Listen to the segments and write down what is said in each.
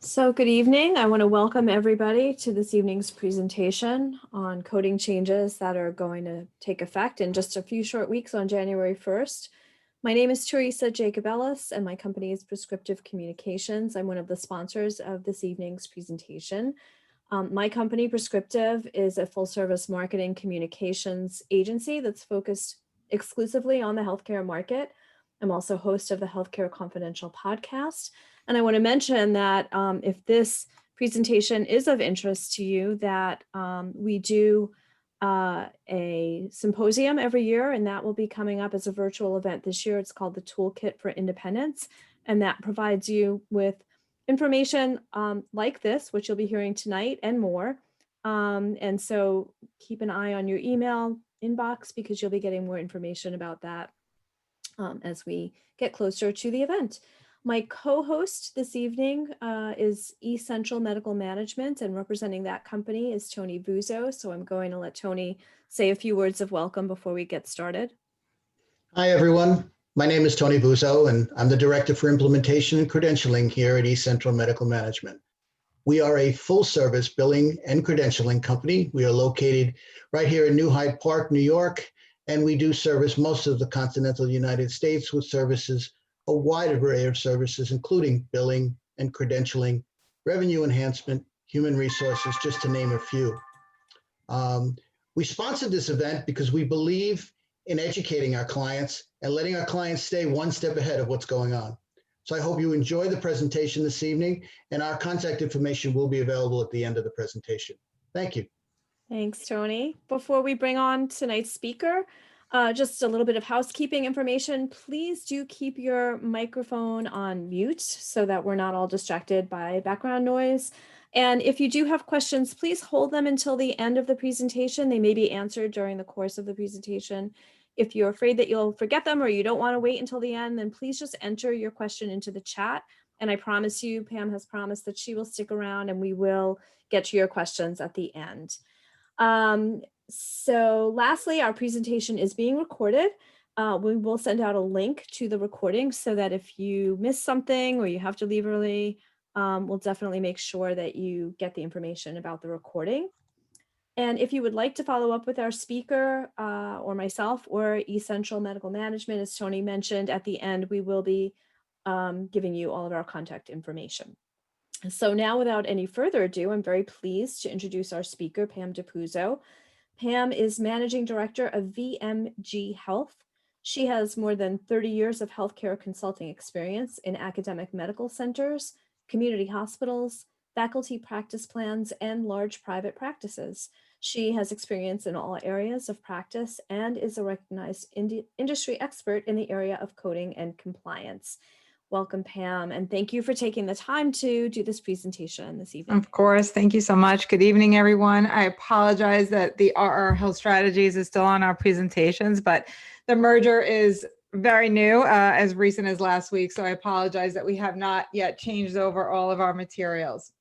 So good evening. I want to welcome everybody to this evening's presentation on coding changes that are going to take effect in just a few short weeks on January 1st. My name is Teresa Jacobellis and my company is Prescriptive Communications. I'm one of the sponsors of this evening's presentation. My company, Prescriptive, is a full-service marketing communications agency that's focused exclusively on the healthcare market. I'm also host of the Healthcare Confidential podcast. And I want to mention that if this presentation is of interest to you, that we do a symposium every year, and that will be coming up as a virtual event this year. It's called the Toolkit for Independence, and that provides you with information like this, which you'll be hearing tonight and more. And so keep an eye on your email inbox because you'll be getting more information about that as we get closer to the event. My co-host this evening is eCentral Medical Management, and representing that company is Tony Buzzo. So I'm going to let Tony say a few words of welcome before we get started. Hi, everyone. My name is Tony Buzzo, and I'm the Director for Implementation and Credentialing here at eCentral Medical Management. We are a full-service billing and credentialing company. We are located right here in New Hyde Park, New York, and we do service most of the continental United States with services, a wide array of services, including billing and credentialing, revenue enhancement, human resources, just to name a few. We sponsored this event because we believe in educating our clients and letting our clients stay one step ahead of what's going on. So I hope you enjoy the presentation this evening, and our contact information will be available at the end of the presentation. Thank you. Thanks, Tony. Before we bring on tonight's speaker, just a little bit of housekeeping information. Please do keep your microphone on mute so that we're not all distracted by background noise. And if you do have questions, please hold them until the end of the presentation. They may be answered during the course of the presentation. If you're afraid that you'll forget them or you don't want to wait until the end, then please just enter your question into the chat. And I promise you, Pam has promised that she will stick around and we will get to your questions at the end. So lastly, our presentation is being recorded. We will send out a link to the recording so that if you miss something or you have to leave early, we'll definitely make sure that you get the information about the recording. And if you would like to follow up with our speaker or myself or eCentral Medical Management, as Tony mentioned, at the end, we will be giving you all of our contact information. So now, without any further ado, I'm very pleased to introduce our speaker, Pam D'Apuzzo. Pam is Managing Director of VMG Health. She has more than 30 years of healthcare consulting experience in academic medical centers, community hospitals, faculty practice plans, and large private practices. She has experience in all areas of practice and is a recognized industry expert in the area of coding and compliance. Welcome, Pam, and thank you for taking the time to do this presentation this evening. Of course. Thank you so much. Good evening, everyone. I apologize that the RR Health Strategies is still on our presentations, but the merger is very new, as recent as last week. So I apologize that we have not yet changed over all of our materials.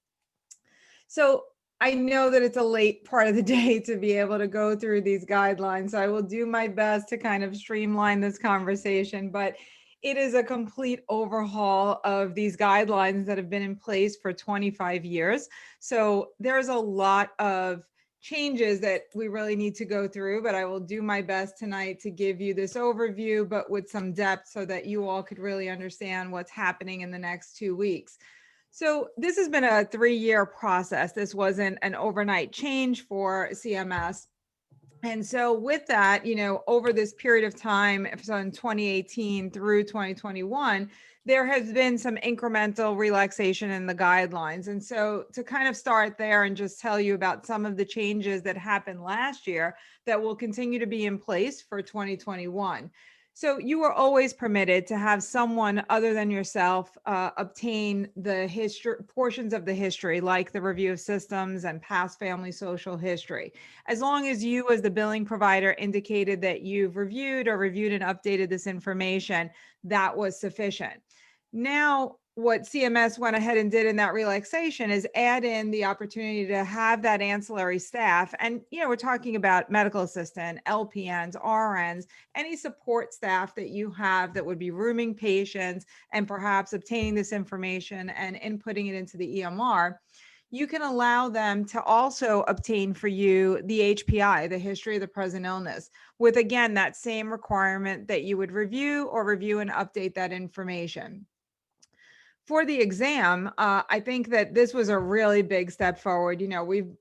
So I know that it's a late part of the day to be able to go through these guidelines. So I will do my best to kind of streamline this conversation, but it is a complete overhaul of these guidelines that have been in place for 25 years. So there's a lot of changes that we really need to go through, but I will do my best tonight to give you this overview, but with some depth so that you all could really understand what's happening in the next 2 weeks. So this has been a 3-year process. This wasn't an overnight change for CMS. And so with that, over this period of time, so in 2018 through 2021, there has been some incremental relaxation in the guidelines. And so to kind of start there and just tell you about some of the changes that happened last year that will continue to be in place for 2021. So you are always permitted to have someone other than yourself obtain the portions of the history, like the review of systems and past family social history. As long as you as the billing provider indicated that you've reviewed and updated this information, that was sufficient. Now, what CMS went ahead and did in that relaxation is add in the opportunity to have that ancillary staff. And, we're talking about medical assistant, LPNs, RNs, any support staff that you have that would be rooming patients and perhaps obtaining this information and inputting it into the EMR. You can allow them to also obtain for you the HPI, the history of the present illness, with, again, that same requirement that you would review and update that information. For the exam, I think that this was a really big step forward.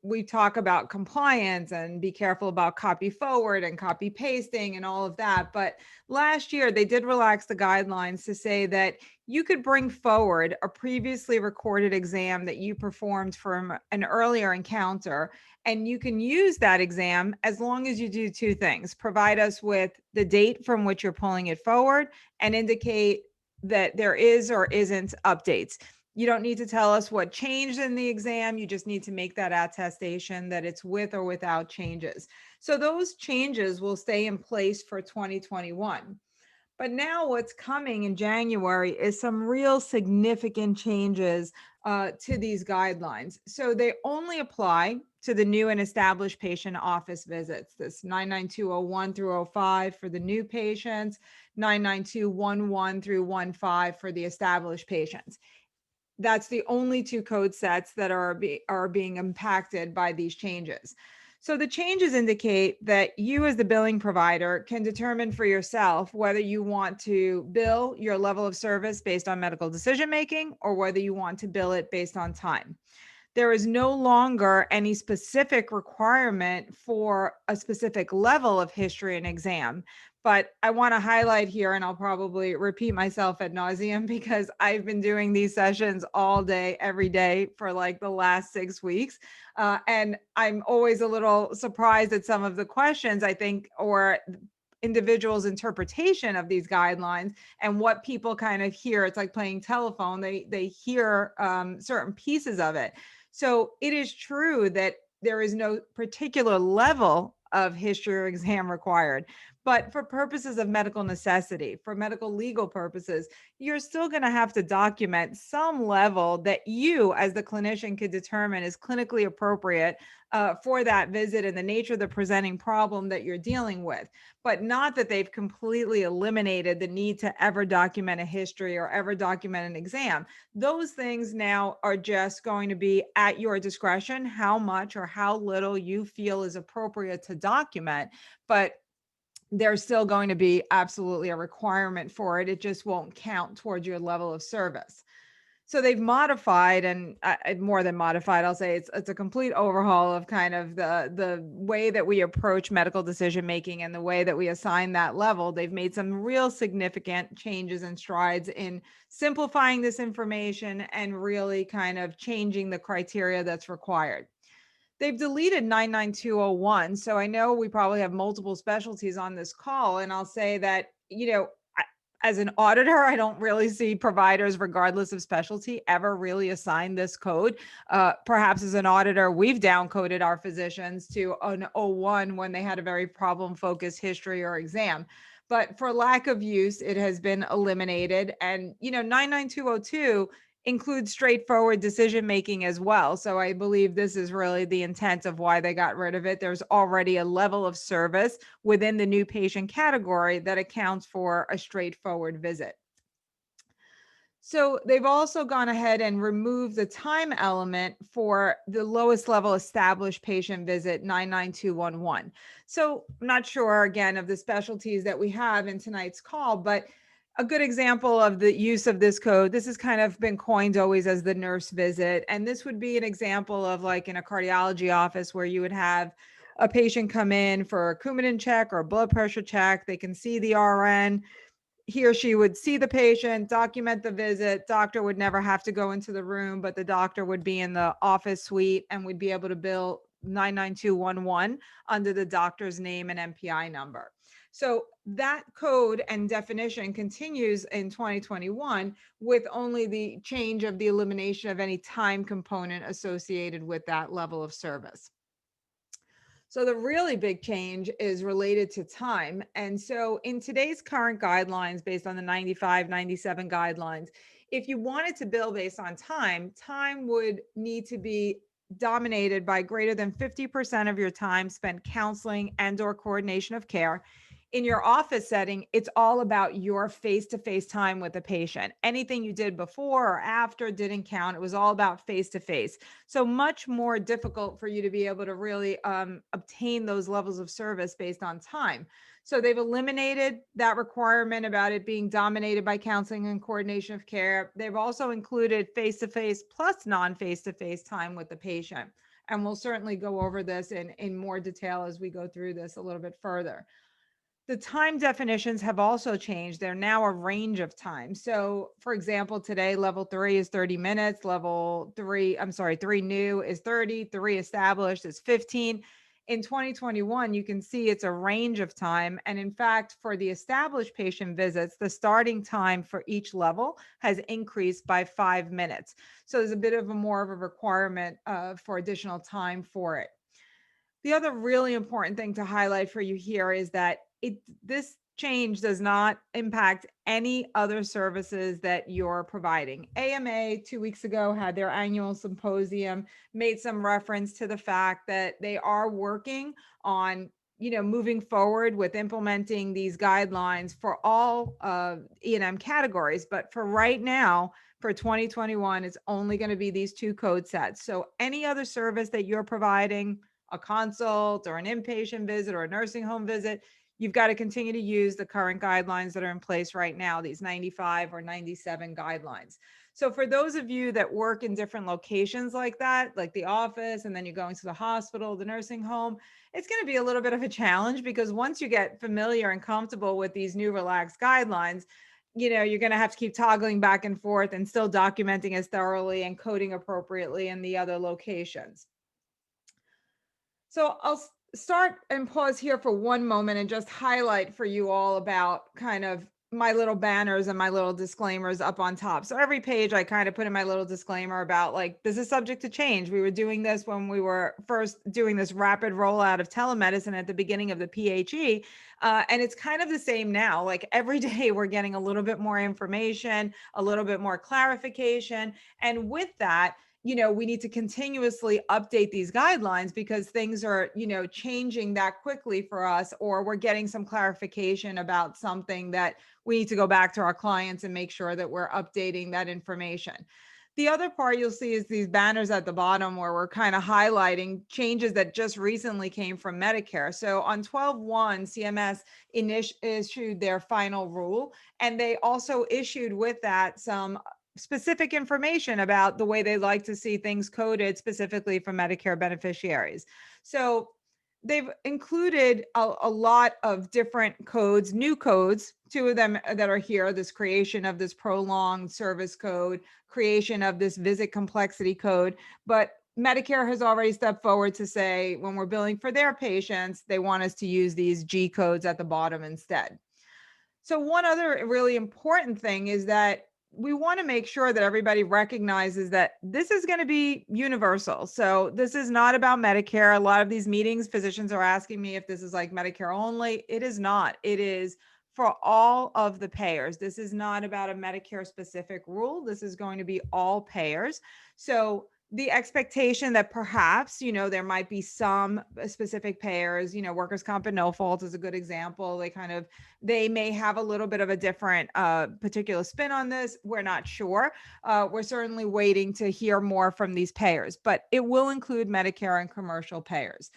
We talk about compliance and be careful about copy forward and copy pasting and all of that. But last year, they did relax the guidelines to say that you could bring forward a previously recorded exam that you performed from an earlier encounter, and you can use that exam as long as you do two things: provide us with the date from which you're pulling it forward and indicate that there is or isn't updates. You don't need to tell us what changed in the exam. You just need to make that attestation that it's with or without changes. So those changes will stay in place for 2021. But now what's coming in January is some real significant changes to these guidelines. So they only apply to the new and established patient office visits, this 99201 through 05 for the new patients, 99211 through 15 for the established patients. That's the only two code sets that are being impacted by these changes. So the changes indicate that you as the billing provider can determine for yourself whether you want to bill your level of service based on medical decision-making or whether you want to bill it based on time. There is no longer any specific requirement for a specific level of history and exam. But I want to highlight here, and I'll probably repeat myself ad nauseum because I've been doing these sessions all day, every day for like the last 6 weeks. And I'm always a little surprised at some of the questions, I think, or individuals' interpretation of these guidelines and what people kind of hear. It's like playing telephone. They hear certain pieces of it. So it is true that there is no particular level of history or exam required. But for purposes of medical necessity, for medical legal purposes, you're still going to have to document some level that you as the clinician could determine is clinically appropriate for that visit and the nature of the presenting problem that you're dealing with. But not that they've completely eliminated the need to ever document a history or ever document an exam. Those things now are just going to be at your discretion, how much or how little you feel is appropriate to document. But there's still going to be absolutely a requirement for it. It just won't count towards your level of service. So they've modified, and more than modified, I'll say it's a complete overhaul of kind of the way that we approach medical decision-making and the way that we assign that level. They've made some real significant changes and strides in simplifying this information and really kind of changing the criteria that's required. They've deleted 99201. So I know we probably have multiple specialties on this call, and I'll say that, as an auditor, I don't really see providers, regardless of specialty, ever really assign this code. Perhaps as an auditor, we've downcoded our physicians to an 01 when they had a very problem-focused history or exam. But for lack of use, it has been eliminated. And, 99202 includes straightforward decision-making as well. So I believe this is really the intent of why they got rid of it. There's already a level of service within the new patient category that accounts for a straightforward visit. So they've also gone ahead and removed the time element for the lowest level established patient visit 99211. So I'm not sure, again, of the specialties that we have in tonight's call, but a good example of the use of this code, this has kind of been coined always as the nurse visit. And this would be an example of like in a cardiology office where you would have a patient come in for a Coumadin check or a blood pressure check. They can see the RN. He or she would see the patient, document the visit. Doctor would never have to go into the room, but the doctor would be in the office suite and would be able to bill 99211 under the doctor's name and MPI number. So that code and definition continues in 2021 with only the change of the elimination of any time component associated with that level of service. So the really big change is related to time. And so in today's current guidelines, based on the 95, 97 guidelines, If you wanted to bill based on time, time would need to be dominated by greater than 50% of your time spent counseling and or coordination of care. In your office setting, it's all about your face-to-face time with the patient. Anything you did before or after didn't count. It was all about face-to-face. So much more difficult for you to be able to really obtain those levels of service based on time. So they've eliminated that requirement about it being dominated by counseling and coordination of care. They've also included face-to-face plus non-face-to-face time with the patient. And we'll certainly go over this in more detail as we go through this a little bit further. The time definitions have also changed. They're now a range of time. So for example, today, level 3 is 30 minutes, three new is 30, 3 established is 15. In 2021, you can see it's a range of time. And in fact, for the established patient visits, the starting time for each level has increased by 5 minutes. So there's a bit of more of a requirement for additional time for it. The other really important thing to highlight for you here is that this change does not impact any other services that you're providing. AMA 2 weeks ago had their annual symposium, made some reference to the fact that they are working on moving forward with implementing these guidelines for all E&M categories. But for right now, for 2021, it's only going to be these 2 code sets. So any other service that you're providing, a consult or an inpatient visit or a nursing home visit, you've got to continue to use the current guidelines that are in place right now, these 95 or 97 guidelines. So for those of you that work in different locations like that, like the office, and then you're going to the hospital, the nursing home, it's going to be a little bit of a challenge because once you get familiar and comfortable with these new relaxed guidelines, you're going to have to keep toggling back and forth and still documenting as thoroughly and coding appropriately in the other locations. So I'll start and pause here for one moment and just highlight for you all about kind of my little banners and my little disclaimers up on top. So every page I kind of put in my little disclaimer about like, this is subject to change. We were doing this when we were first doing this rapid rollout of telemedicine at the beginning of the PHE. And it's kind of the same now. Like every day we're getting a little bit more information, a little bit more clarification. And with that, we need to continuously update these guidelines because things are, changing that quickly for us, or we're getting some clarification about something that we need to go back to our clients and make sure that we're updating that information. The other part you'll see is these banners at the bottom where we're kind of highlighting changes that just recently came from Medicare. So on 12/1, CMS issued their final rule, and they also issued with that some specific information about the way they like to see things coded specifically for Medicare beneficiaries. So they've included a lot of different codes, new codes, 2 of them that are here, this creation of this prolonged service code, creation of this visit complexity code. But Medicare has already stepped forward to say when we're billing for their patients, they want us to use these G codes at the bottom instead. So one other really important thing is that we want to make sure that everybody recognizes that this is going to be universal. So this is not about Medicare. A lot of these meetings, physicians are asking me if this is like Medicare only. It is not. It is for all of the payers. This is not about a Medicare specific rule. This is going to be all payers. So the expectation that perhaps, there might be some specific payers, workers' comp and no fault is a good example. They may have a little bit of a different particular spin on this. We're not sure. We're certainly waiting to hear more from these payers, but it will include Medicare and commercial payers.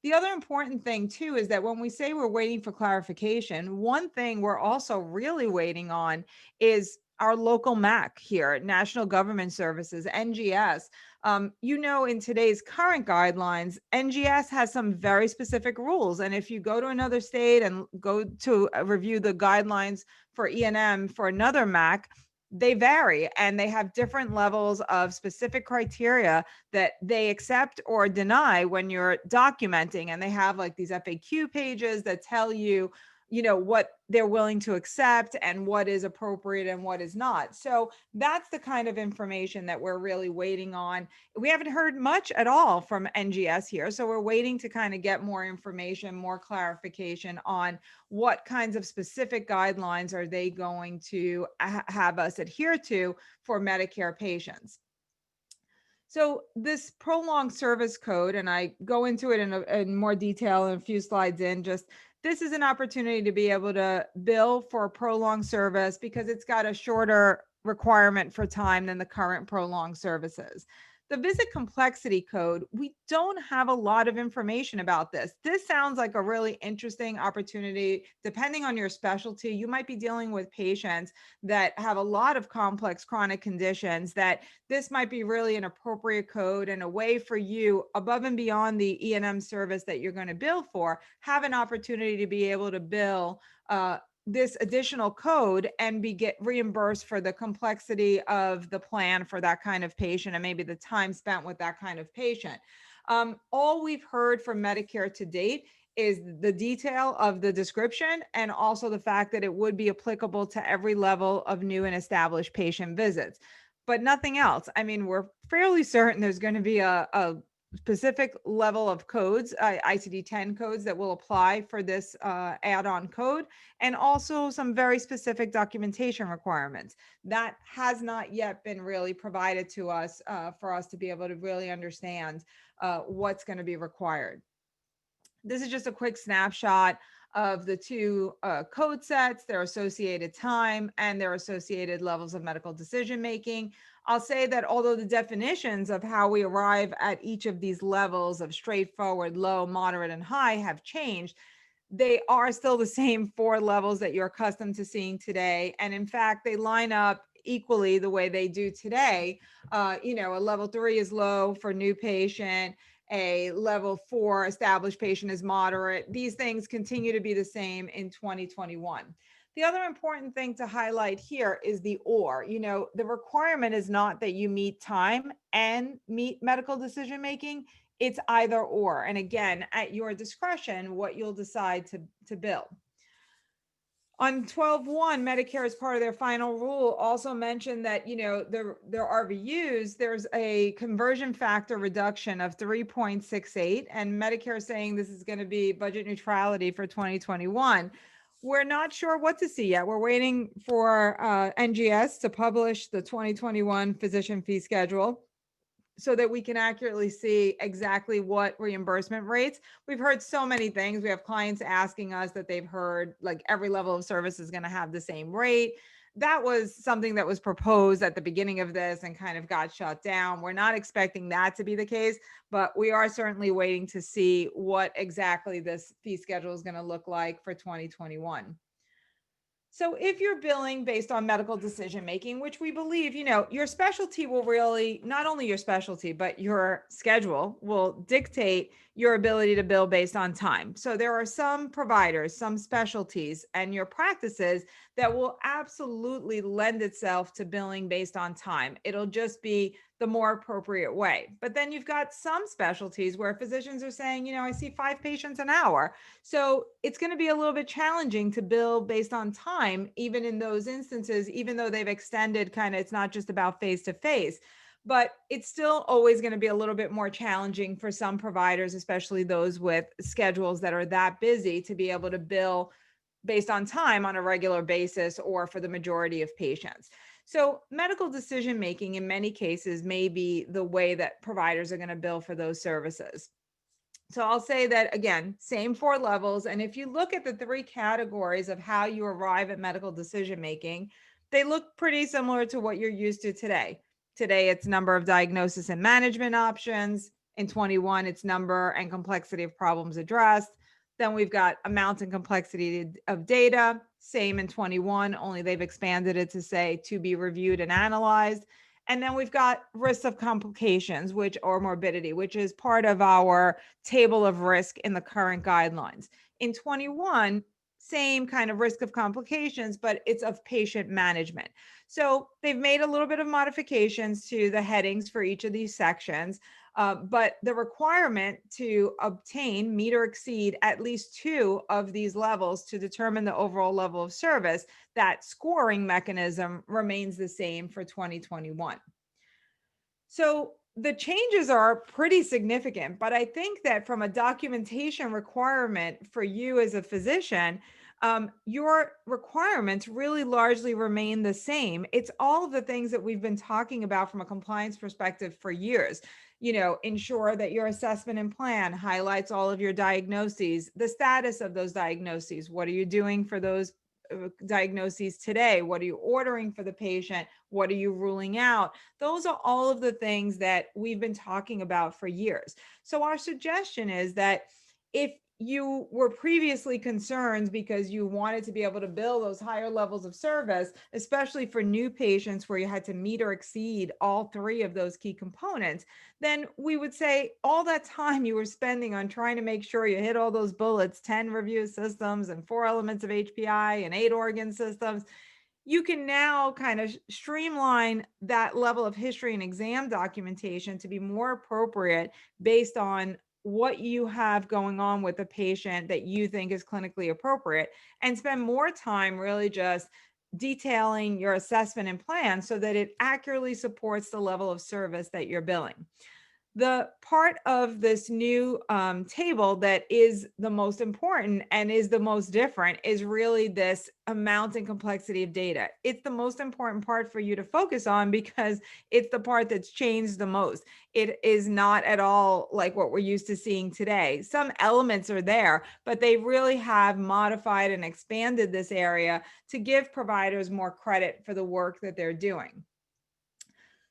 The other important thing too is that when we say we're waiting for clarification, one thing we're also really waiting on is our local MAC here, National Government Services, NGS. In today's current guidelines, NGS has some very specific rules. And if you go to another state and go to review the guidelines for E&M for another MAC, they vary and they have different levels of specific criteria that they accept or deny when you're documenting. And they have like these FAQ pages that tell you what they're willing to accept and what is appropriate and what is not. So that's the kind of information that we're really waiting on. We haven't heard much at all from NGS here. So we're waiting to kind of get more information, more clarification on what kinds of specific guidelines are they going to have us adhere to for Medicare patients. So this prolonged service code, and I go into it in more detail in a few slides in, just this is an opportunity to be able to bill for a prolonged service because it's got a shorter requirement for time than the current prolonged services. The visit complexity code, we don't have a lot of information about this. This sounds like a really interesting opportunity. Depending on your specialty, you might be dealing with patients that have a lot of complex chronic conditions that this might be really an appropriate code and a way for you above and beyond the E&M service that you're going to bill for, have an opportunity to be able to bill this additional code and get reimbursed for the complexity of the plan for that kind of patient and maybe the time spent with that kind of patient. All we've heard from Medicare to date is the detail of the description and also the fact that it would be applicable to every level of new and established patient visits, but nothing else. I mean, we're fairly certain there's going to be a specific level of codes, ICD-10 codes that will apply for this add-on code, and also some very specific documentation requirements. That has not yet been really provided to us for us to be able to really understand what's going to be required. This is just a quick snapshot of the two code sets, their associated time, and their associated levels of medical decision making. I'll say that although the definitions of how we arrive at each of these levels of straightforward, low, moderate, and high have changed, they are still the same 4 levels that you're accustomed to seeing today. And in fact, they line up equally the way they do today. A level 3 is low for new patient. A level 4 established patient is moderate. These things continue to be the same in 2021. The other important thing to highlight here is the or. The requirement is not that you meet time and meet medical decision making. It's either or. And again, at your discretion, what you'll decide to bill. On 12.1, Medicare, as part of their final rule, also mentioned that, their RVUs, there's a conversion factor reduction of 3.68, and Medicare is saying this is going to be budget neutrality for 2021. We're not sure what to see yet. We're waiting for NGS to publish the 2021 physician fee schedule so that we can accurately see exactly what reimbursement rates. We've heard so many things. We have clients asking us that they've heard like every level of service is going to have the same rate. That was something that was proposed at the beginning of this and kind of got shut down. We're not expecting that to be the case, but we are certainly waiting to see what exactly this fee schedule is going to look like for 2021. So if you're billing based on medical decision making, which we believe, your specialty will really, not only your specialty, but your schedule will dictate your ability to bill based on time. So there are some providers, some specialties, and your practices that will absolutely lend itself to billing based on time. It'll just be the more appropriate way. But then you've got some specialties where physicians are saying, I see 5 patients an hour. So it's going to be a little bit challenging to bill based on time, even in those instances, even though they've extended it's not just about face-to-face, but it's still always going to be a little bit more challenging for some providers, especially those with schedules that are that busy, to be able to bill based on time on a regular basis or for the majority of patients. So medical decision making in many cases may be the way that providers are going to bill for those services. So I'll say that again, same 4 levels. And if you look at the 3 categories of how you arrive at medical decision making, they look pretty similar to what you're used to today. Today, it's number of diagnosis and management options. In 21, it's number and complexity of problems addressed. Then we've got amount and complexity of data, same in 21, only they've expanded it to say to be reviewed and analyzed. And then we've got risks of complications, or morbidity, which is part of our table of risk in the current guidelines. In 21, same kind of risk of complications, but it's of patient management. So they've made a little bit of modifications to the headings for each of these sections. But the requirement to obtain, meet or exceed at least 2 of these levels to determine the overall level of service, that scoring mechanism remains the same for 2021. So the changes are pretty significant, but I think that from a documentation requirement for you as a physician, your requirements really largely remain the same. It's all of the things that we've been talking about from a compliance perspective for years. Ensure that your assessment and plan highlights all of your diagnoses, the status of those diagnoses. What are you doing for those diagnoses today? What are you ordering for the patient? What are you ruling out? Those are all of the things that we've been talking about for years. So our suggestion is that if you were previously concerned because you wanted to be able to bill those higher levels of service, especially for new patients where you had to meet or exceed all 3 of those key components, then we would say all that time you were spending on trying to make sure you hit all those bullets, 10 review systems and 4 elements of HPI and 8 organ systems, you can now kind of streamline that level of history and exam documentation to be more appropriate based on what you have going on with the patient that you think is clinically appropriate, and spend more time really just detailing your assessment and plan so that it accurately supports the level of service that you're billing. The part of this new table that is the most important and is the most different is really this amount and complexity of data. It's the most important part for you to focus on because it's the part that's changed the most. It is not at all like what we're used to seeing today. Some elements are there, but they really have modified and expanded this area to give providers more credit for the work that they're doing.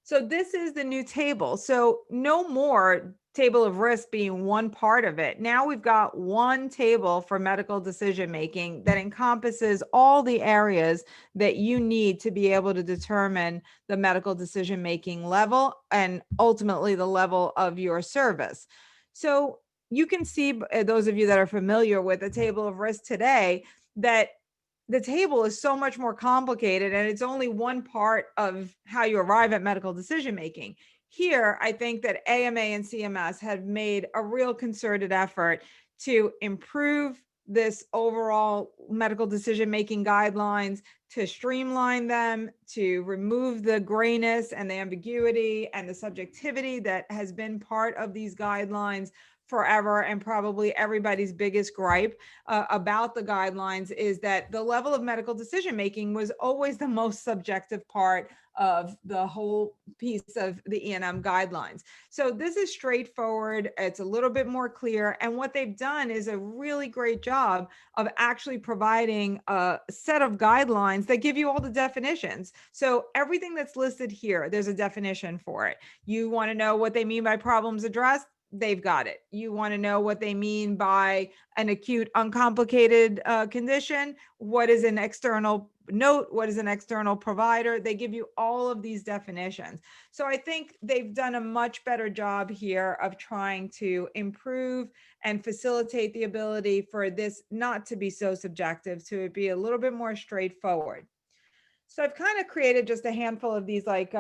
So this is the new table. So no more table of risk being one part of it. Now we've got one table for medical decision making that encompasses all the areas that you need to be able to determine the medical decision making level and ultimately the level of your service. So you can see, those of you that are familiar with the table of risk today, that the table is so much more complicated and it's only one part of how you arrive at medical decision making. Here, I think that AMA and CMS have made a real concerted effort to improve this overall medical decision making guidelines, to streamline them, to remove the grayness and the ambiguity and the subjectivity that has been part of these guidelines forever. And probably everybody's biggest gripe about the guidelines is that the level of medical decision making was always the most subjective part of the whole piece of the E&M guidelines. So this is straightforward. It's a little bit more clear. And what they've done is a really great job of actually providing a set of guidelines that give you all the definitions. So everything that's listed here, there's a definition for it. You want to know what they mean by problems addressed? They've got it. You want to know what they mean by an acute uncomplicated condition? What is an external note? What is an external provider? They give you all of these definitions. So I think they've done a much better job here of trying to improve and facilitate the ability for this not to be so subjective, to be a little bit more straightforward. So I've kind of created just a handful of these like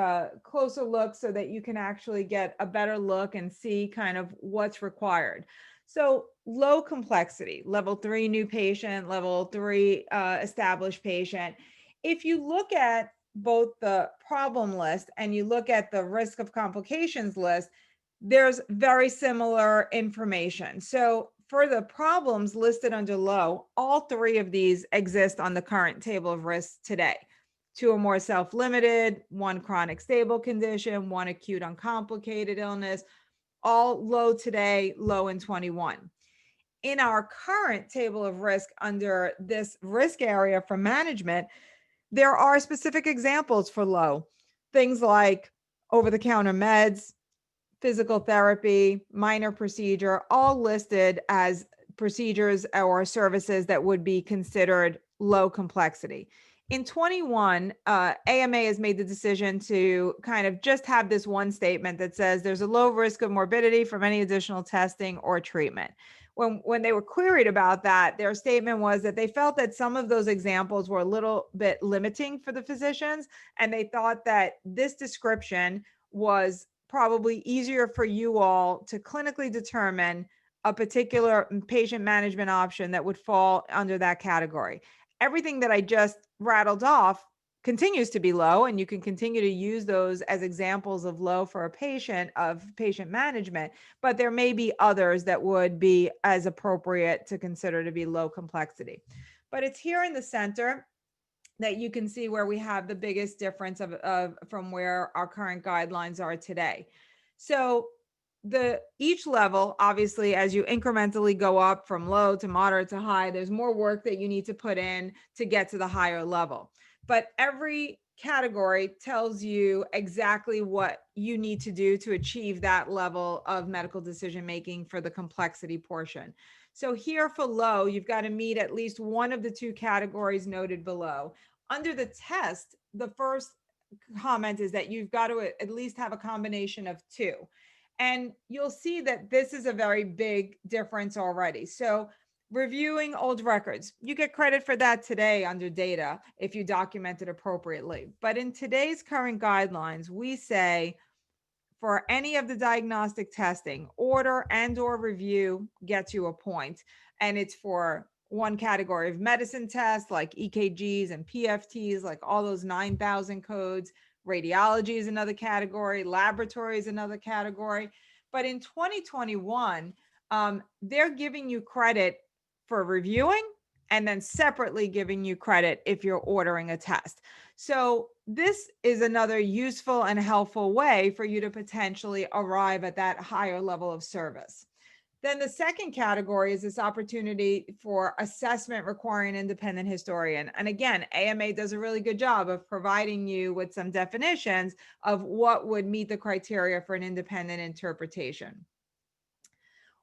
closer looks so that you can actually get a better look and see kind of what's required. So low complexity, level 3 new patient, level 3 established patient. If you look at both the problem list and you look at the risk of complications list, there's very similar information. So for the problems listed under low, all 3 of these exist on the current table of risks today. 2 or more self-limited, 1 chronic stable condition, 1 acute uncomplicated illness, all low today, low in 21. In our current table of risk under this risk area for management, there are specific examples for low. Things like over-the-counter meds, physical therapy, minor procedure, all listed as procedures or services that would be considered low complexity. In 21, AMA has made the decision to kind of just have this one statement that says there's a low risk of morbidity from any additional testing or treatment. when they were queried about that, their statement was that they felt that some of those examples were a little bit limiting for the physicians, and they thought that this description was probably easier for you all to clinically determine a particular patient management option that would fall under that category. Everything that I just rattled off continues to be low, and you can continue to use those as examples of low for a patient of patient management, but there may be others that would be as appropriate to consider to be low complexity. But it's here in the center that you can see where we have the biggest difference of from where our current guidelines are today. So each level, obviously, as you incrementally go up from low to moderate to high, there's more work that you need to put in to get to the higher level. But every category tells you exactly what you need to do to achieve that level of medical decision making for the complexity portion. So here for low, you've got to meet at least one of the two categories noted below. Under the test, the first comment is that you've got to at least have a combination of two. And you'll see that this is a very big difference already. So reviewing old records, you get credit for that today under data if you document it appropriately. But in today's current guidelines, we say for any of the diagnostic testing, order and or review gets you a point. And it's for one category of medicine tests like EKGs and PFTs, like all those 9,000 codes. Radiology is another category, laboratory is another category. But in 2021, they're giving you credit for reviewing and then separately giving you credit if you're ordering a test. So this is another useful and helpful way for you to potentially arrive at that higher level of service. Then the second category is this opportunity for assessment requiring an independent historian. And again, AMA does a really good job of providing you with some definitions of what would meet the criteria for an independent interpretation.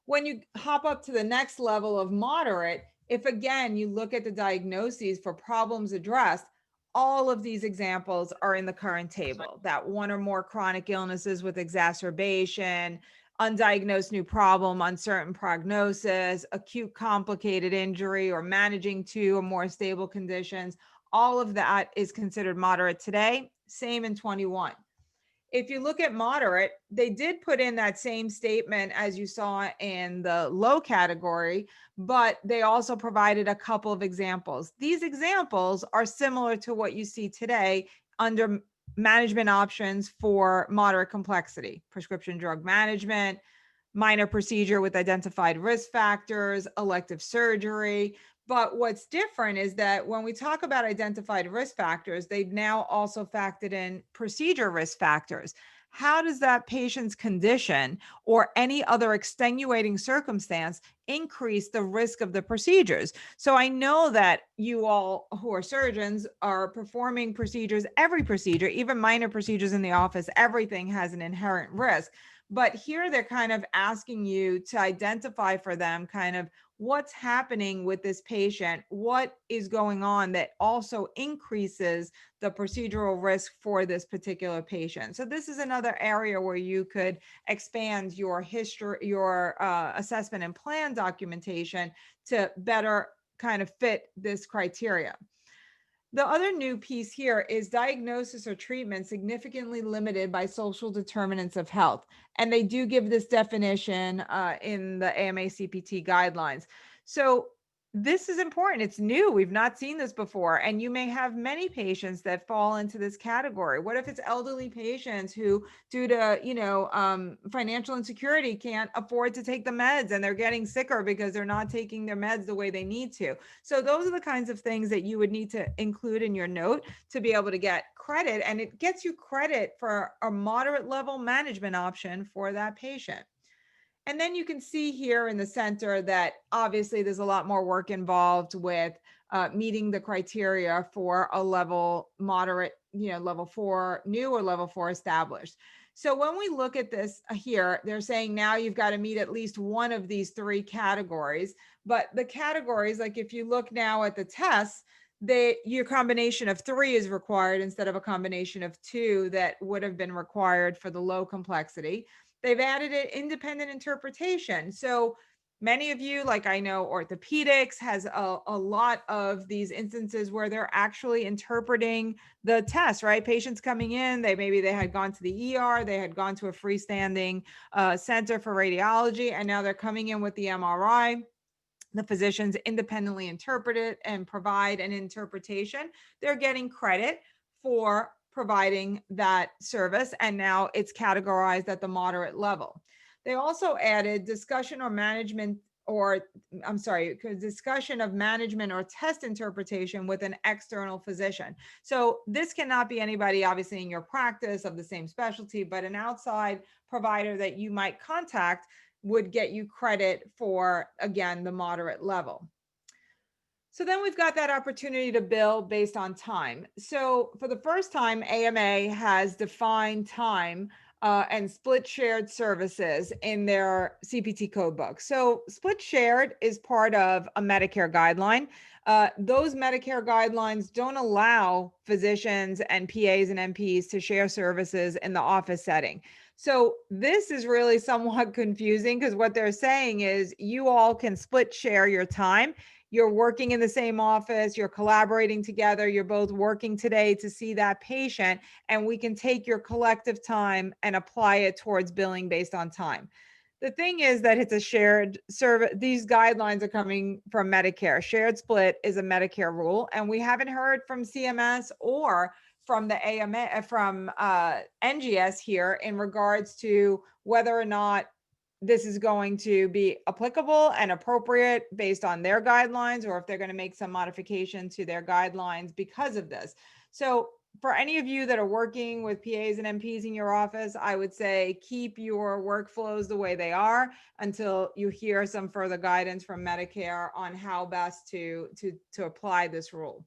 When you hop up to the next level of moderate, if again, you look at the diagnoses for problems addressed, all of these examples are in the current table, that one or more chronic illnesses with exacerbation, undiagnosed new problem, uncertain prognosis, acute complicated injury, or managing two or more stable conditions. All of that is considered moderate today, same in 21. If you look at moderate, they did put in that same statement as you saw in the low category, but they also provided a couple of examples. These examples are similar to what you see today under management options for moderate complexity: prescription drug management, minor procedure with identified risk factors, elective surgery. But what's different is that when we talk about identified risk factors, they've now also factored in procedure risk factors. How does that patient's condition or any other extenuating circumstance increase the risk of the procedures? So I know that you all who are surgeons are performing procedures, every procedure, even minor procedures in the office, everything has an inherent risk. But here they're kind of asking you to identify for them kind of what's happening with this patient, what is going on that also increases the procedural risk for this particular patient. So this is another area where you could expand your history, your assessment and plan documentation to better kind of fit this criteria. The other new piece here is diagnosis or treatment significantly limited by social determinants of health. And they do give this definition in the AMA CPT guidelines. So this is important. It's new. We've not seen this before. And you may have many patients that fall into this category. What if it's elderly patients who, due to, financial insecurity, can't afford to take the meds and they're getting sicker because they're not taking their meds the way they need to? So those are the kinds of things that you would need to include in your note to be able to get credit. And it gets you credit for a moderate level management option for that patient. And then you can see here in the center that obviously there's a lot more work involved with meeting the criteria for a level moderate, level 4 new or level 4 established. So when we look at this here, they're saying now you've got to meet at least one of these three categories. But the categories, like if you look now at the tests, your combination of 3 is required instead of a combination of 2 that would have been required for the low complexity. They've added an independent interpretation. So Many of you, like I know orthopedics has a lot of these instances where they're actually interpreting the test, right? Patients coming in, maybe they had gone to the ER, they had gone to a freestanding center for radiology, and now they're coming in with the MRI. The physicians independently interpret it and provide an interpretation. They're getting credit for providing that service, and now it's categorized at the moderate level. They also added discussion of management or test interpretation with an external physician. So this cannot be anybody obviously in your practice of the same specialty, but an outside provider that you might contact would get you credit for, again, the moderate level. So then we've got that opportunity to bill based on time. So for the first time, AMA has defined time and split shared services in their CPT code book. So split shared is part of a Medicare guideline. Those Medicare guidelines don't allow physicians and PAs and NPs to share services in the office setting. So this is really somewhat confusing because what they're saying is you all can split share your time. You're working in the same office, you're collaborating together, you're both working today to see that patient, and we can take your collective time and apply it towards billing based on time. The thing is that it's a shared service. These guidelines are coming from Medicare. Shared split is a Medicare rule, and we haven't heard from CMS or from the AMA, from NGS here in regards to whether or not this is going to be applicable and appropriate based on their guidelines, or if they're going to make some modification to their guidelines because of this. So for any of you that are working with PAs and NPs in your office, I would say keep your workflows the way they are until you hear some further guidance from Medicare on how best to apply this rule.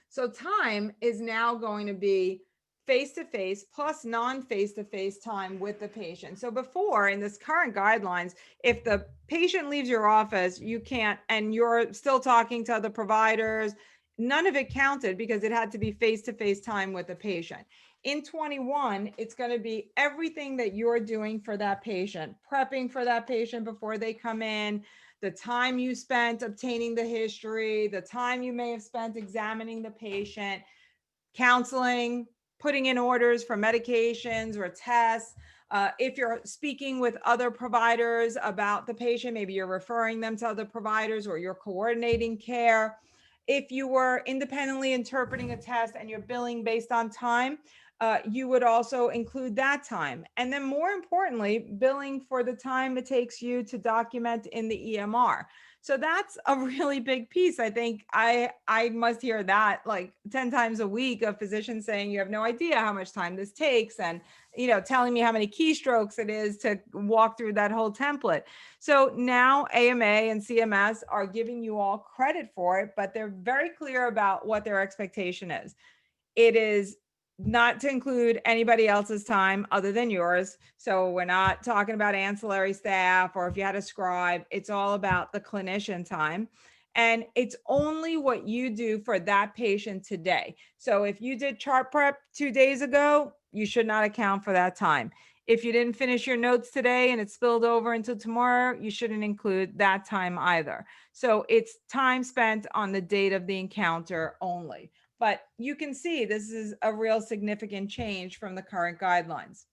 So time is now going to be face-to-face plus non-face-to-face time with the patient. So before, in this current guidelines, if the patient leaves your office, you can't, and you're still talking to other providers, none of it counted because it had to be face-to-face time with the patient. In 21, it's going to be everything that you're doing for that patient, prepping for that patient before they come in, the time you spent obtaining the history, the time you may have spent examining the patient, counseling, putting in orders for medications or tests. If you're speaking with other providers about the patient, maybe you're referring them to other providers or you're coordinating care. If you were independently interpreting a test and you're billing based on time, you would also include that time. And then more importantly, billing for the time it takes you to document in the EMR. So that's a really big piece. I think I must hear that like 10 times a week of physicians saying you have no idea how much time this takes, and telling me how many keystrokes it is to walk through that whole template. So now AMA and CMS are giving you all credit for it, but they're very clear about what their expectation is. It is not to include anybody else's time other than yours. So we're not talking about ancillary staff or if you had a scribe. It's all about the clinician time. And it's only what you do for that patient today. So if you did chart prep 2 days ago, you should not account for that time. If you didn't finish your notes today and it spilled over until tomorrow, you shouldn't include that time either. So it's time spent on the date of the encounter only. But you can see this is a real significant change from the current guidelines.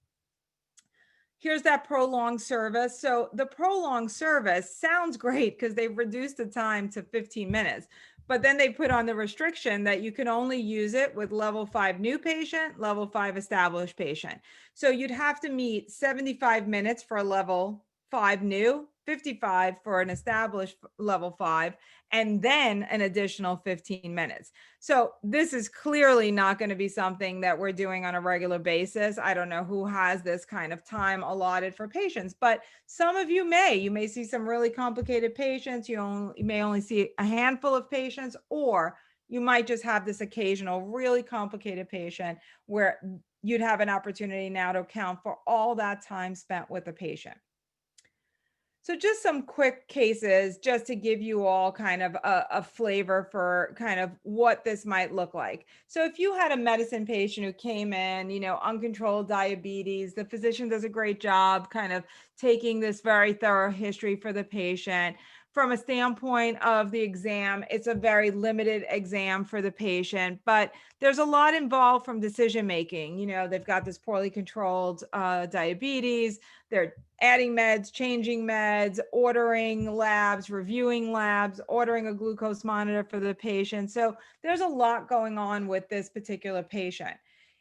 Here's that prolonged service. So the prolonged service sounds great because they've reduced the time to 15 minutes, but then they put on the restriction that you can only use it with level 5 new patient, level 5 established patient. So you'd have to meet 75 minutes for a level 5 new, 55 for an established level 5, and then an additional 15 minutes. So this is clearly not going to be something that we're doing on a regular basis. I don't know who has this kind of time allotted for patients, but some of you may. You may see some really complicated patients. You may only see a handful of patients, or you might just have this occasional really complicated patient where you'd have an opportunity now to account for all that time spent with the patient. So just some quick cases, just to give you all kind of a flavor for kind of what this might look like. So if you had a medicine patient who came in, uncontrolled diabetes, the physician does a great job kind of taking this very thorough history for the patient. From a standpoint of the exam, it's a very limited exam for the patient, but there's a lot involved from decision making. They've got this poorly controlled diabetes. They're adding meds, changing meds, ordering labs, reviewing labs, ordering a glucose monitor for the patient. So there's a lot going on with this particular patient.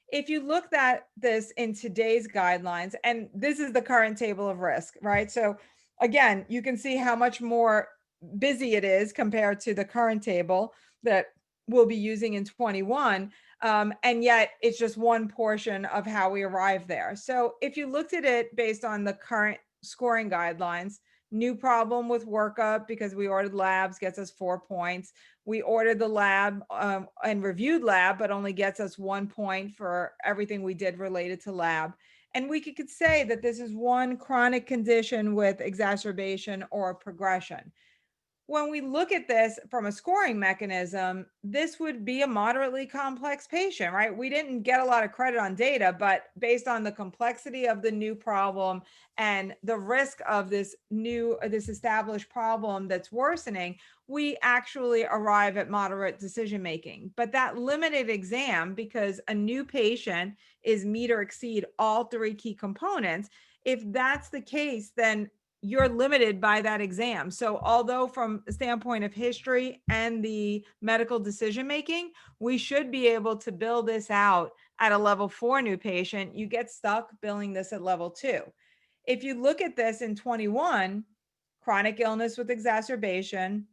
If you looked at this in today's guidelines, and this is the current table of risk, right? So again, you can see how much more busy it is compared to the current table that we'll be using in 21. And yet it's just one portion of how we arrive there. So if you looked at it based on the current scoring guidelines, new problem with workup because we ordered labs gets us 4 points. We ordered the lab and reviewed lab, but only gets us 1 point for everything we did related to lab. And we could say that this is one chronic condition with exacerbation or progression. When we look at this from a scoring mechanism, this would be a moderately complex patient, right? We didn't get a lot of credit on data, but based on the complexity of the new problem and the risk of this established problem that's worsening, we actually arrive at moderate decision making. But that limited exam, because a new patient is meet or exceed all 3 key components, if that's the case, then you're limited by that exam. So although from the standpoint of history and the medical decision making, we should be able to bill this out at a level 4 new patient, you get stuck billing this at level 2. If you look at this in 21, chronic illness with exacerbation,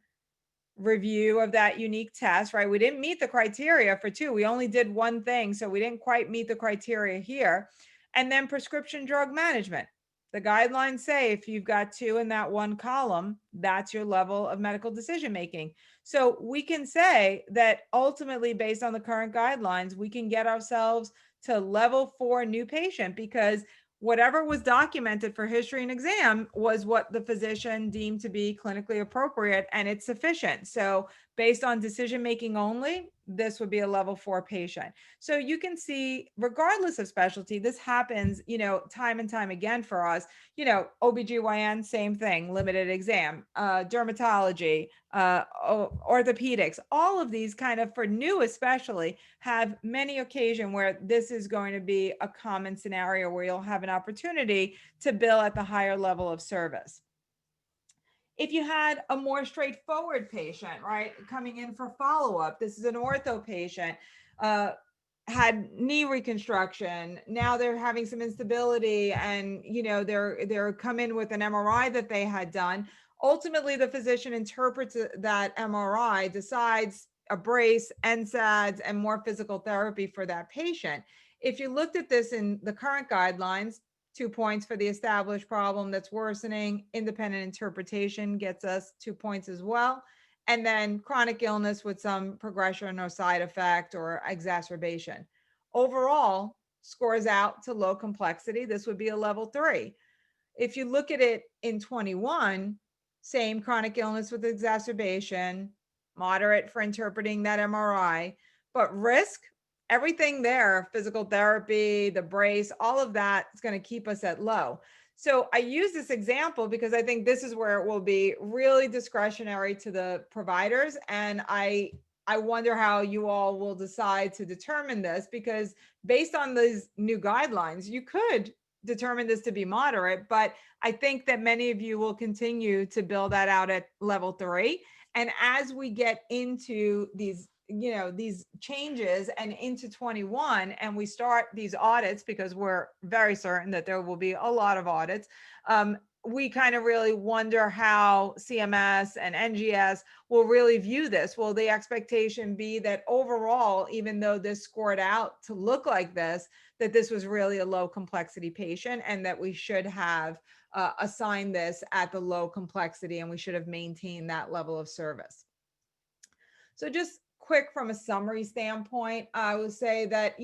review of that unique test, right? We didn't meet the criteria for 2. We only did one thing, so we didn't quite meet the criteria here. And then prescription drug management. The guidelines say if you've got 2 in that one column, that's your level of medical decision making. So we can say that ultimately, based on the current guidelines, we can get ourselves to level 4 new patient because whatever was documented for history and exam was what the physician deemed to be clinically appropriate, and it's sufficient. So based on decision making only, this would be a level 4 patient. So you can see, regardless of specialty, this happens, time and time again for us. OBGYN, same thing, limited exam, dermatology, orthopedics, all of these kind of, for new especially, have many occasions where this is going to be a common scenario where you'll have an opportunity to bill at the higher level of service. If you had a more straightforward patient, right, coming in for follow-up, this is an ortho patient, had knee reconstruction. Now they're having some instability, and they're come in with an MRI that they had done. Ultimately, the physician interprets that MRI, decides a brace, NSAIDs, and more physical therapy for that patient. If you looked at this in the current guidelines, 2 points for the established problem that's worsening. Independent interpretation gets us 2 points as well. And then chronic illness with some progression or side effect or exacerbation. Overall, scores out to low complexity. This would be a level 3. If you look at it in 21, same chronic illness with exacerbation, moderate for interpreting that MRI, but risk, everything there, physical therapy, the brace, all of that is going to keep us at low. So I use this example because I think this is where it will be really discretionary to the providers. And I wonder how you all will decide to determine this, because based on these new guidelines, you could determine this to be moderate, but I think that many of you will continue to build that out at level 3. And as we get into these changes and into 21, and we start these audits, because we're very certain that there will be a lot of audits, we kind of really wonder how CMS and NGS will really view this. Will the expectation be that overall, even though this scored out to look like this, that this was really a low complexity patient, and that we should have assigned this at the low complexity, and we should have maintained that level of service? So just quick from a summary standpoint, I would say that,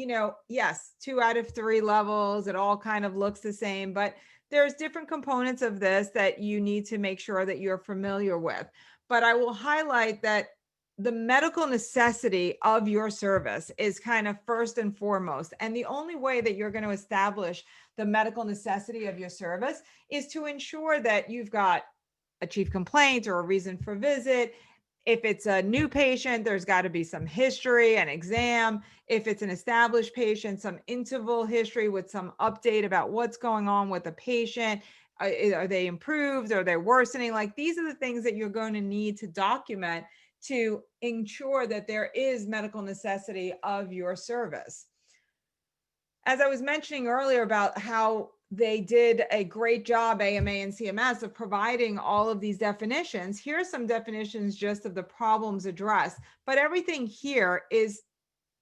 yes, 2 out of 3 levels, it all kind of looks the same, but there's different components of this that you need to make sure that you're familiar with. But I will highlight that the medical necessity of your service is kind of first and foremost. And the only way that you're going to establish the medical necessity of your service is to ensure that you've got a chief complaint or a reason for visit. If it's a new patient, there's got to be some history, an exam. If it's an established patient, some interval history with some update about what's going on with the patient. Are they improved? Are they worsening? Like, these are the things that you're going to need to document to ensure that there is medical necessity of your service. As I was mentioning earlier about how they did a great job, AMA and CMS, of providing all of these definitions, here are some definitions just of the problems addressed. But everything here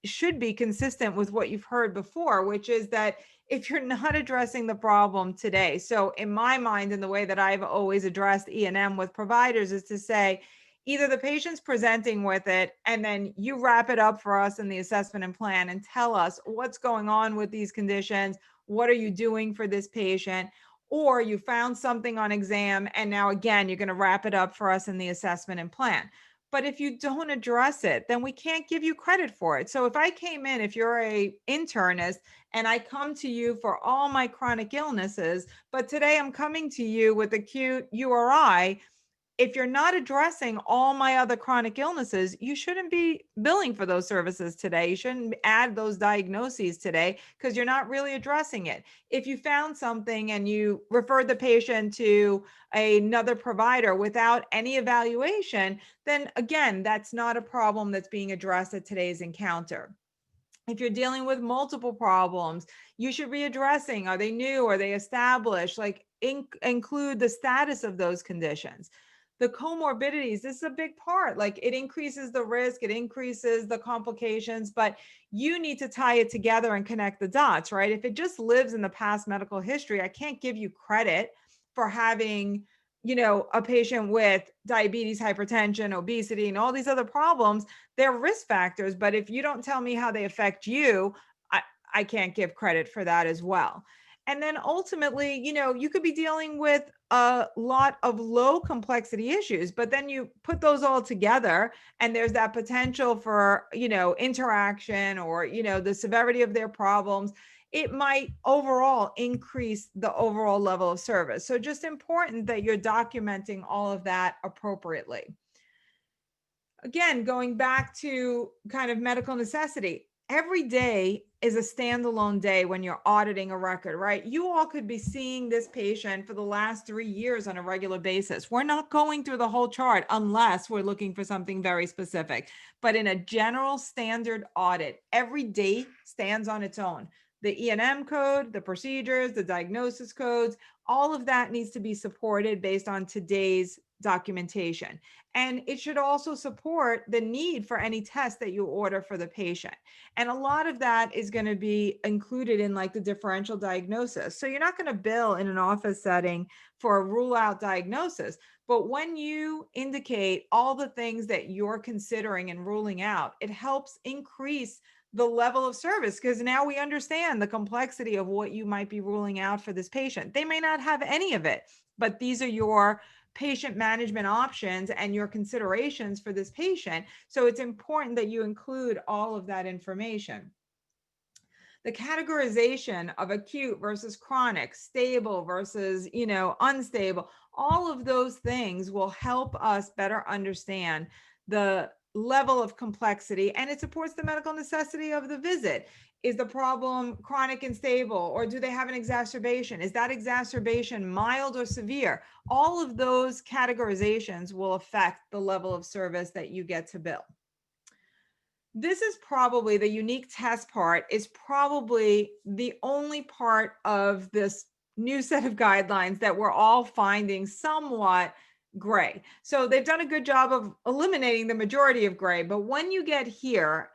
should be consistent with what you've heard before, which is that if you're not addressing the problem today, so in my mind, in the way that I've always addressed E&M with providers, is to say, either the patient's presenting with it and then you wrap it up for us in the assessment and plan and tell us what's going on with these conditions, what are you doing for this patient, or you found something on exam and now again, you're going to wrap it up for us in the assessment and plan. But if you don't address it, then we can't give you credit for it. So if I came in, if you're a internist and I come to you for all my chronic illnesses, but today I'm coming to you with acute URI, if you're not addressing all my other chronic illnesses, you shouldn't be billing for those services today. You shouldn't add those diagnoses today because you're not really addressing it. If you found something and you referred the patient to another provider without any evaluation, then again, that's not a problem that's being addressed at today's encounter. If you're dealing with multiple problems, you should be addressing, are they new? Are they established? Like, include the status of those conditions. The comorbidities, this is a big part. Like, it increases the risk, it increases the complications, but you need to tie it together and connect the dots, right? If it just lives in the past medical history, I can't give you credit for having, a patient with diabetes, hypertension, obesity, and all these other problems. They're risk factors, but if you don't tell me how they affect you, I can't give credit for that as well. And then ultimately, you could be dealing with a lot of low complexity issues, but then you put those all together and there's that potential for, interaction or, the severity of their problems. It might overall increase the overall level of service. So just important that you're documenting all of that appropriately. Again, going back to kind of medical necessity, every day is a standalone day when you're auditing a record, right? You all could be seeing this patient for the last 3 years on a regular basis. We're not going through the whole chart unless we're looking for something very specific. But in a general standard audit, every day stands on its own. The E&M code, the procedures, the diagnosis codes, all of that needs to be supported based on today's documentation. And it should also support the need for any test that you order for the patient. And a lot of that is going to be included in like the differential diagnosis. So you're not going to bill in an office setting for a rule out diagnosis. But when you indicate all the things that you're considering and ruling out, it helps increase the level of service because now we understand the complexity of what you might be ruling out for this patient. They may not have any of it, but these are your patient management options and your considerations for this patient. So it's important that you include all of that information. The categorization of acute versus chronic, stable versus, unstable, all of those things will help us better understand the level of complexity, and it supports the medical necessity of the visit. Is the problem chronic and stable, or do they have an exacerbation? Is that exacerbation mild or severe? All of those categorizations will affect the level of service that you get to bill. This is probably the unique test part, is probably the only part of this new set of guidelines that we're all finding somewhat gray. So they've done a good job of eliminating the majority of gray, but when you get here,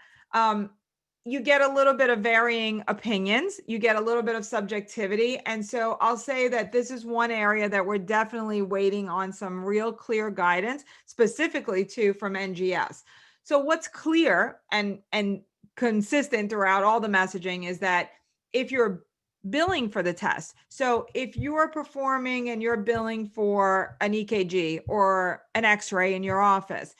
you get a little bit of varying opinions, you get a little bit of subjectivity. And so I'll say that this is one area that we're definitely waiting on some real clear guidance, specifically too from NGS. So what's clear and consistent throughout all the messaging is that if you're billing for the test, so if you're performing and you're billing for an EKG or an X-ray in your office,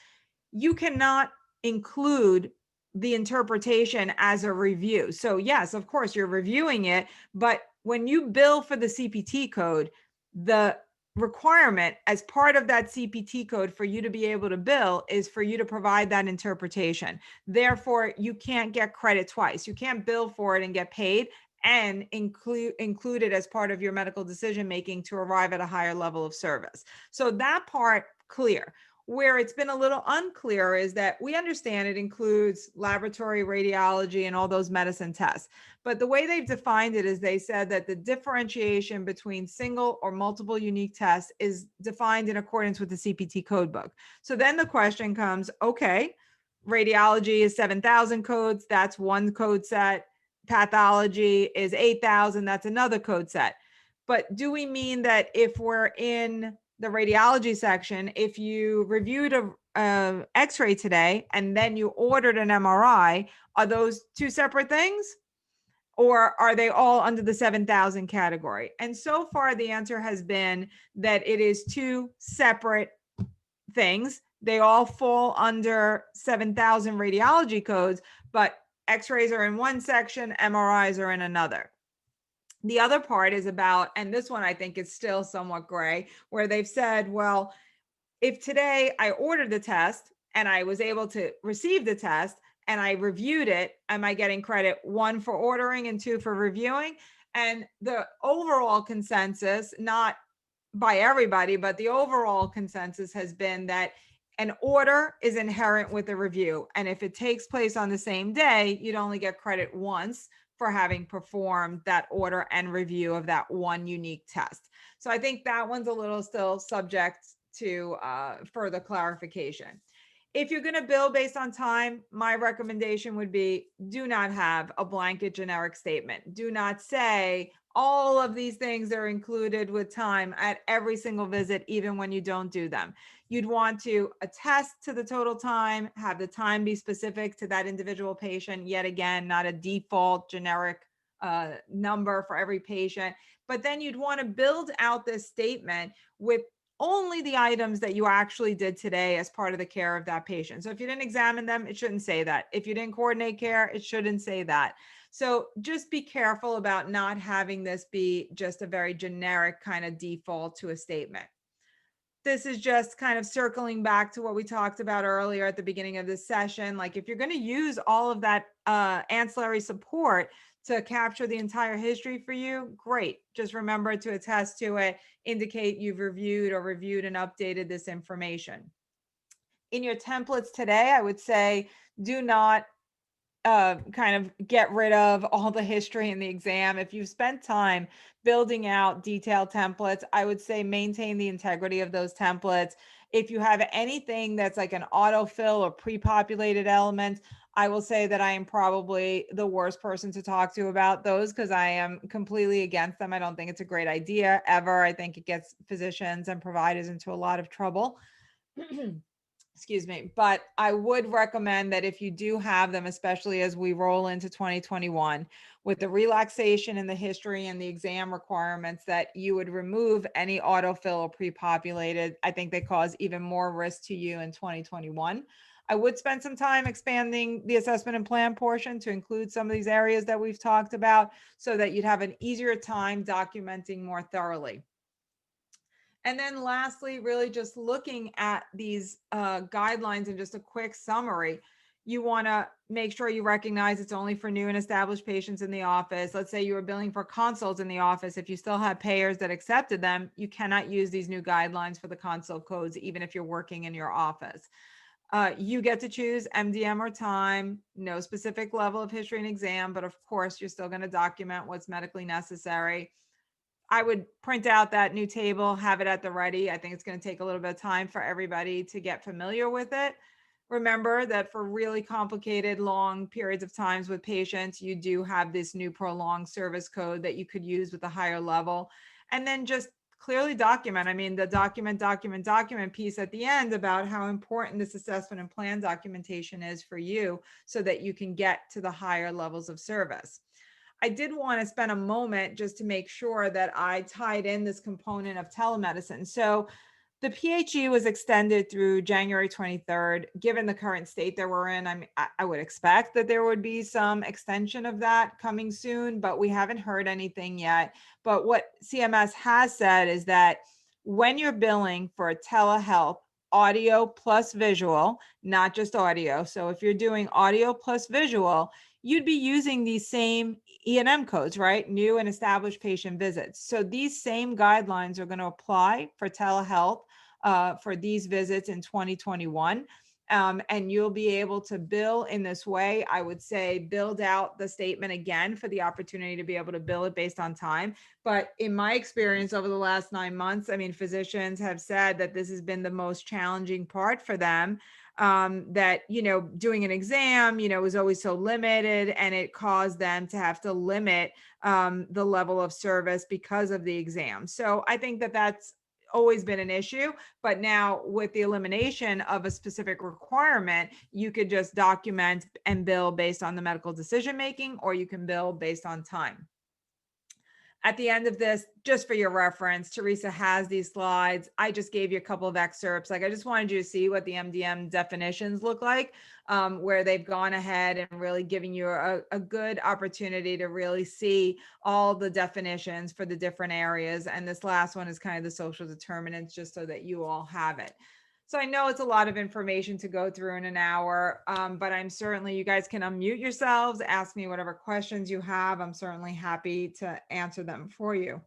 you cannot include the interpretation as a review. So yes, of course, you're reviewing it, but when you bill for the CPT code, the requirement as part of that CPT code for you to be able to bill is for you to provide that interpretation. Therefore, you can't get credit twice. You can't bill for it and get paid and include it as part of your medical decision making to arrive at a higher level of service. So that part clear. Where it's been a little unclear is that we understand it includes laboratory radiology and all those medicine tests. But the way they've defined it is they said that the differentiation between single or multiple unique tests is defined in accordance with the CPT code book. So then the question comes, okay, radiology is 7,000 codes, that's one code set. Pathology is 8,000, that's another code set. But do we mean that if we're in the radiology section, if you reviewed a X-ray today and then you ordered an MRI, are those two separate things? Or are they all under the 7,000 category? And so far, the answer has been that it is two separate things. They all fall under 7,000 radiology codes, but X-rays are in one section, MRIs are in another. The other part is about, and this one I think is still somewhat gray, where they've said, well, if today I ordered the test and I was able to receive the test and I reviewed it, am I getting credit 1 for ordering and 2 for reviewing? And the overall consensus, not by everybody, but the overall consensus has been that an order is inherent with a review. And if it takes place on the same day, you'd only get credit once for having performed that order and review of that one unique test. So I think that one's a little still subject to further clarification. If you're going to bill based on time, my recommendation would be do not have a blanket generic statement. Do not say all of these things are included with time at every single visit, even when you don't do them. You'd want to attest to the total time, have the time be specific to that individual patient. Yet again, not a default generic number for every patient. But then you'd want to build out this statement with only the items that you actually did today as part of the care of that patient. So if you didn't examine them, it shouldn't say that. If you didn't coordinate care, it shouldn't say that. So just be careful about not having this be just a very generic kind of default to a statement. This is just kind of circling back to what we talked about earlier at the beginning of this session. Like if you're going to use all of that ancillary support to capture the entire history for you, great. Just remember to attest to it, indicate you've reviewed and updated this information. In your templates today, I would say do not kind of get rid of all the history in the exam. If you've spent time building out detailed templates, I would say maintain the integrity of those templates. If you have anything that's like an autofill or pre-populated elements, I will say that I am probably the worst person to talk to about those because I am completely against them. I don't think it's a great idea ever. I think it gets physicians and providers into a lot of trouble. Excuse me, but I would recommend that if you do have them, especially as we roll into 2021, with the relaxation in the history and the exam requirements, that you would remove any autofill or pre-populated. I think they cause even more risk to you in 2021. I would spend some time expanding the assessment and plan portion to include some of these areas that we've talked about so that you'd have an easier time documenting more thoroughly. And then lastly, really just looking at these guidelines and just a quick summary, you want to make sure you recognize it's only for new and established patients in the office. Let's say you were billing for consults in the office. If you still have payers that accepted them, you cannot use these new guidelines for the consult codes, even if you're working in your office. You get to choose MDM or time, no specific level of history and exam, but of course, you're still going to document what's medically necessary. I would print out that new table, have it at the ready. I think it's going to take a little bit of time for everybody to get familiar with it. Remember that for really complicated, long periods of times with patients, you do have this new prolonged service code that you could use with a higher level. And then just clearly document. I mean, the document piece at the end about how important this assessment and plan documentation is for you so that you can get to the higher levels of service. I did want to spend a moment just to make sure that I tied in this component of telemedicine. So the PHE was extended through January 23rd. Given the current state that we're in, I would expect that there would be some extension of that coming soon, but we haven't heard anything yet. But what CMS has said is that when you're billing for telehealth, audio plus visual, not just audio. So if you're doing audio plus visual, you'd be using these same E&M codes, right? New and established patient visits. So these same guidelines are going to apply for telehealth for these visits in 2021. And you'll be able to bill in this way. I would say build out the statement again for the opportunity to be able to bill it based on time. But in my experience over the last 9 months, I mean, physicians have said that this has been the most challenging part for them. That, doing an exam, was always so limited, and it caused them to have to limit the level of service because of the exam. So I think that that's always been an issue, but now with the elimination of a specific requirement, you could just document and bill based on the medical decision making, or you can bill based on time. At the end of this, just for your reference, Teresa has these slides. I just gave you a couple of excerpts. Like, I just wanted you to see what the MDM definitions look like, where they've gone ahead and really giving you a good opportunity to really see all the definitions for the different areas. And this last one is kind of the social determinants, just so that you all have it. So I know it's a lot of information to go through in an hour, but I'm certainly, you guys can unmute yourselves, ask me whatever questions you have. I'm certainly happy to answer them for you.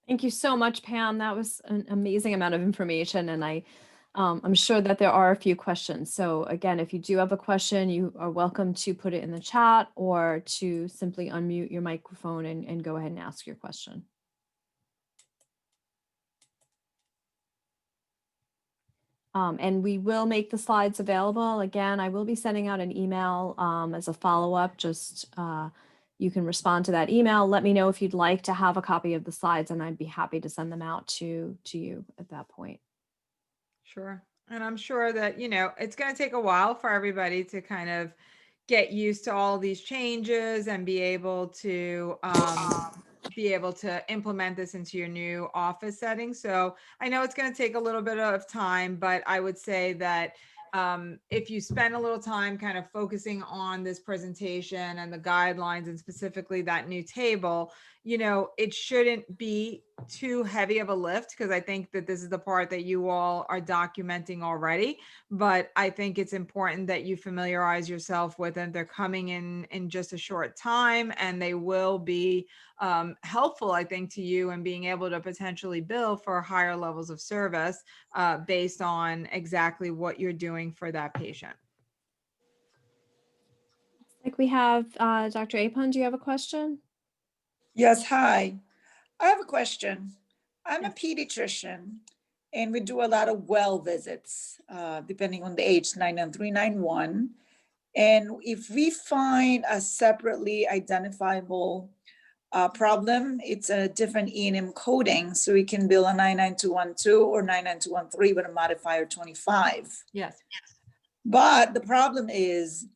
Thank you so much, Pam. That was an amazing amount of information, and I'm sure that there are a few questions. So again, if you do have a question, you are welcome to put it in the chat or to simply unmute your microphone and go ahead and ask your question. And we will make the slides available. Again, I will be sending out an email as a follow-up. Just you can respond to that email. Let me know if you'd like to have a copy of the slides, and I'd be happy to send them out to you at that point. Sure. And I'm sure that, it's going to take a while for everybody to kind of get used to all these changes and be able to implement this into your new office setting. So I know it's going to take a little bit of time, but I would say that if you spend a little time kind of focusing on this presentation and the guidelines, and specifically that new table, it shouldn't be too heavy of a lift, because I think that this is the part that you all are documenting already. But I think it's important that you familiarize yourself with it. They're coming in just a short time, and they will be helpful, I think, to you in being able to potentially bill for higher levels of service based on exactly what you're doing for that patient. Like we have Dr. Apon, do you have a question? Yes, hi. I have a question. I'm a pediatrician, and we do a lot of well visits, depending on the age, 993, 91. And if we find a separately identifiable problem, it's a different E&M coding, so we can bill a 99212 or 99213 with a modifier 25. Yes. But the problem is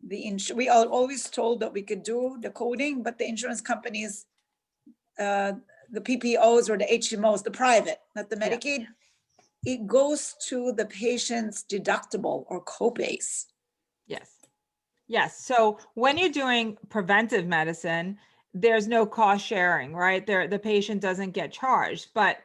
we are always told that we could do the coding, but the insurance companies, the PPOs or the HMOs, the private, not the Medicaid, it goes to the patient's deductible or copays. Yes. Yes. So when you're doing preventive medicine, there's no cost sharing, right? The patient doesn't get charged. But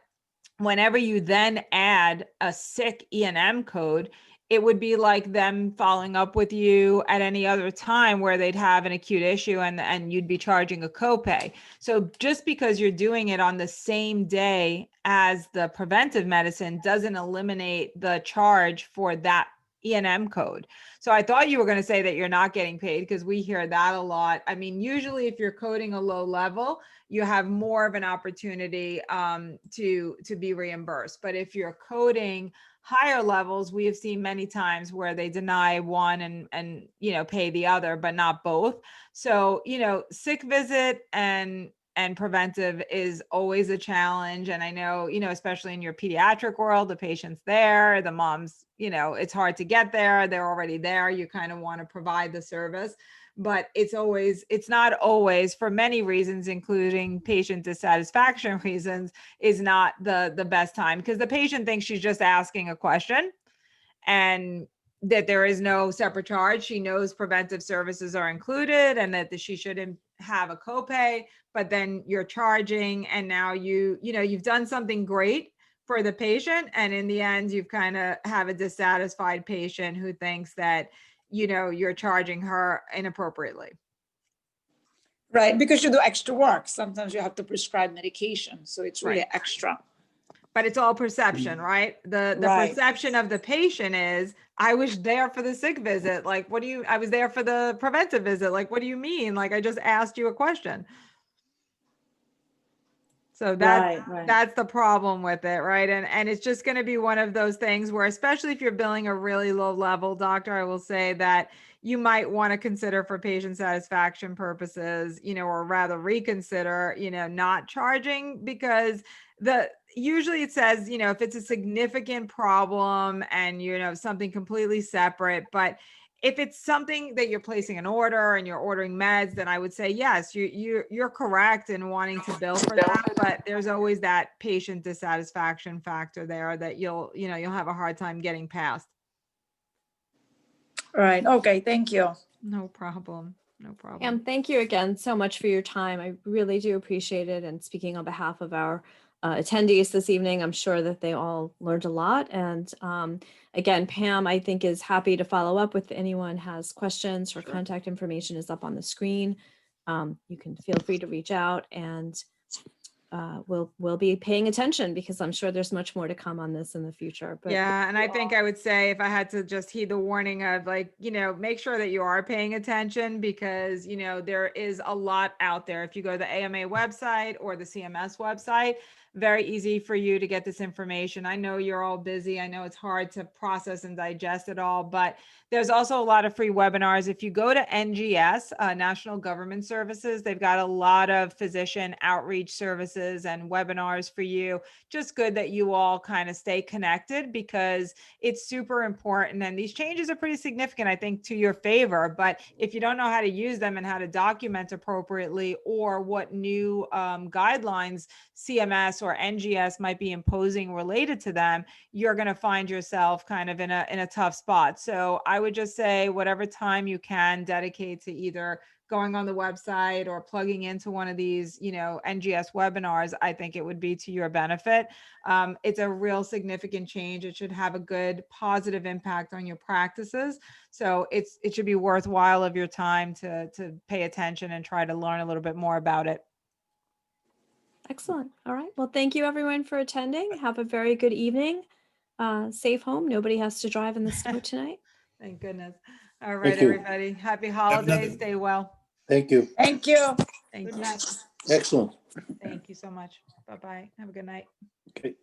whenever you then add a sick E&M code, it would be like them following up with you at any other time where they'd have an acute issue and you'd be charging a copay. So just because you're doing it on the same day as the preventive medicine doesn't eliminate the charge for that E&M code. So I thought you were going to say that you're not getting paid, because we hear that a lot. I mean, usually if you're coding a low level, you have more of an opportunity to be reimbursed. But if you're coding higher levels, we have seen many times where they deny one and pay the other, but not both. So sick visit and and preventive is always a challenge. And I know, especially in your pediatric world, the patient's there, the mom's, it's hard to get there. They're already there. You kind of want to provide the service, but it's not always, for many reasons, including patient dissatisfaction reasons, is not the best time, because the patient thinks she's just asking a question and that there is no separate charge. She knows preventive services are included and that she shouldn't have a copay, but then you're charging, and now you've done something great for the patient, and in the end you've kind of have a dissatisfied patient who thinks that you're charging her inappropriately. Right, because you do extra work. Sometimes you have to prescribe medication, so it's really Right. extra. But it's all perception, right? The Right. perception of the patient is, I was there for the sick visit. Like, I was there for the preventive visit. Like, what do you mean? Like, I just asked you a question. So that's the problem with it, right? And it's just going to be one of those things where, especially if you're billing a really low level doctor, I will say that you might want to consider, for patient satisfaction purposes, or rather reconsider, not charging, because usually it says, if it's a significant problem and, something completely separate, but if it's something that you're placing an order and you're ordering meds, then I would say, yes, you're correct in wanting to bill for that. But there's always that patient dissatisfaction factor there that you'll have a hard time getting past. Right. Okay. Thank you. No problem. No problem. Pam, thank you again so much for your time. I really do appreciate it. And speaking on behalf of our attendees this evening, I'm sure that they all learned a lot. And again, Pam, I think, is happy to follow up with anyone has questions. Her contact information is up on the screen. You can feel free to reach out, and we'll be paying attention, because I'm sure there's much more to come on this in the future. But yeah, and I think I would say, if I had to just heed the warning of, like, make sure that you are paying attention, because there is a lot out there. If you go to the AMA website or the CMS website, very easy for you to get this information. I know you're all busy. I know it's hard to process and digest it all, but there's also a lot of free webinars. If you go to NGS, National Government Services, they've got a lot of physician outreach services and webinars for you. Just good that you all kind of stay connected, because it's super important. And these changes are pretty significant, I think, to your favor. But if you don't know how to use them and how to document appropriately, or what new guidelines CMS or NGS might be imposing related to them, you're going to find yourself kind of in a tough spot. So I would just say, whatever time you can dedicate to either going on the website or plugging into one of these, NGS webinars, I think it would be to your benefit. It's a real significant change. It should have a good positive impact on your practices. So it should be worthwhile of your time to pay attention and try to learn a little bit more about it. excellent. All right. Well, thank you everyone for attending. Have a very good evening. Safe home. Nobody has to drive in the snow tonight. Thank goodness. All right, Thank you. everybody. Happy holidays. Stay well. Thank you. Thank you. Thank Good you. night. Excellent. Thank you so much. Bye-bye. Have a good night. Okay.